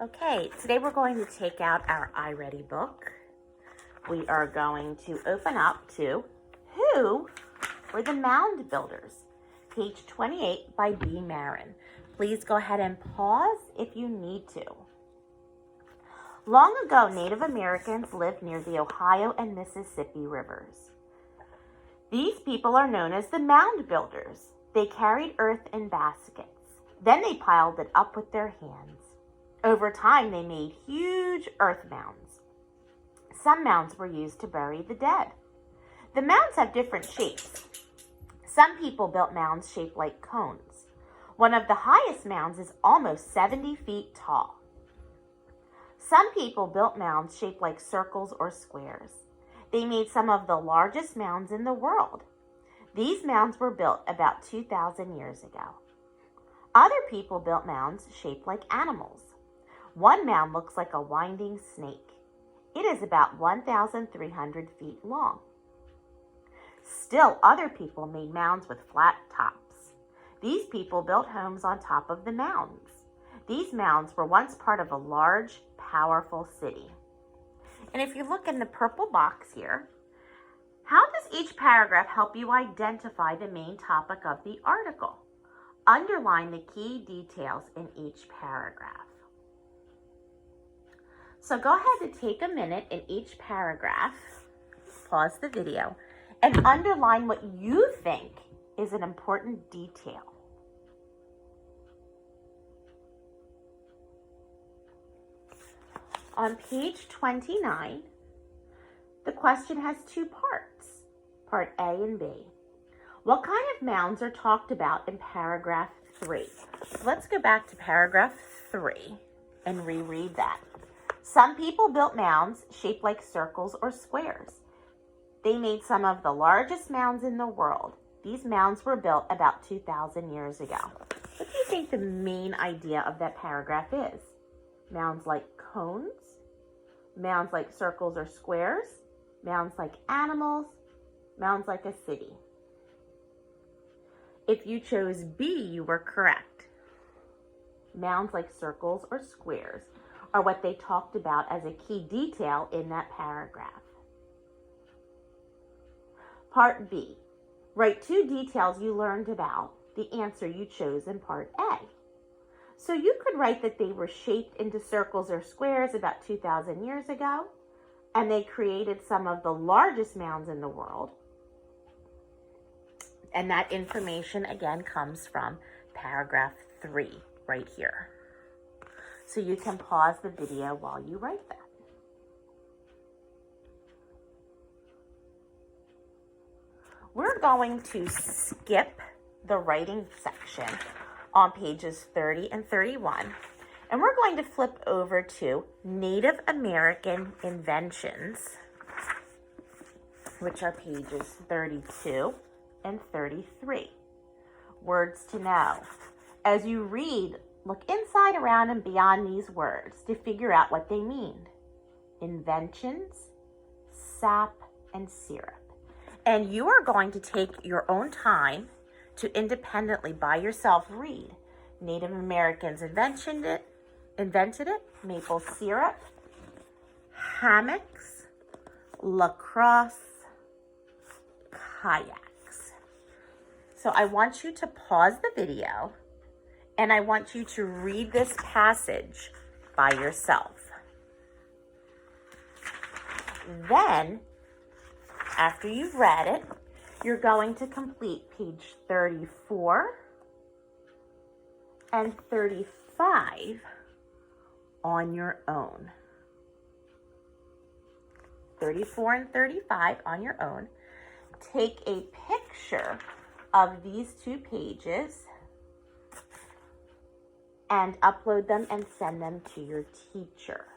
Okay, today we're going to take out our iReady book. We are going to open up to Who Were the Mound Builders? Page 28 by B. Marin. Please go ahead and pause if you need to. Long ago, Native Americans lived near the Ohio and Mississippi rivers. These people are known as the mound builders. They carried earth in baskets. Then they piled it up with their hands. Over time, they made huge earth mounds. Some mounds were used to bury the dead. The mounds have different shapes. Some people built mounds shaped like cones. One of the highest mounds is almost 70 feet tall. Some people built mounds shaped like circles or squares. They made some of the largest mounds in the world. These mounds were built about 2,000 years ago. Other people built mounds shaped like animals. One mound looks like a winding snake. It is about 1,300 feet long. Still, other people made mounds with flat tops. These people built homes on top of the mounds. These mounds were once part of a large, powerful city. And if you look in the purple box here, how does each paragraph help you identify the main topic of the article? Underline the key details in each paragraph. So go ahead and take a minute in each paragraph, pause the video, and underline what you think is an important detail. On page 29, the question has two parts, part A and B. What kind of mounds are talked about in paragraph 3? So let's go back to paragraph 3 and reread that. Some people built mounds shaped like circles or squares. They made some of the largest mounds in the world. These mounds were built about 2,000 years ago. What do you think the main idea of that paragraph is? Mounds like cones? Mounds like circles or squares? Mounds like animals? Mounds like a city? If you chose B, you were correct. Mounds like circles or squares are what they talked about as a key detail in that paragraph. Part B. Write two details you learned about the answer you chose in part A. So you could write that they were shaped into circles or squares about 2,000 years ago, and they created some of the largest mounds in the world. And that information again comes from paragraph 3 right here. So you can pause the video while you write that. We're going to skip the writing section on pages 30 and 31, and we're going to flip over to Native American Inventions, which are pages 32 and 33. Words to know. As you read, look inside, around, and beyond these words to figure out what they mean. Inventions, sap, and syrup. And you are going to take your own time to independently by yourself read. Native Americans invented it, maple syrup, hammocks, lacrosse, kayaks. So I want you to pause the video and I want you to read this passage by yourself. Then, after you've read it, you're going to complete page 34 and 35 on your own. 34 and 35 on your own. Take a picture of these two pages and upload them and send them to your teacher.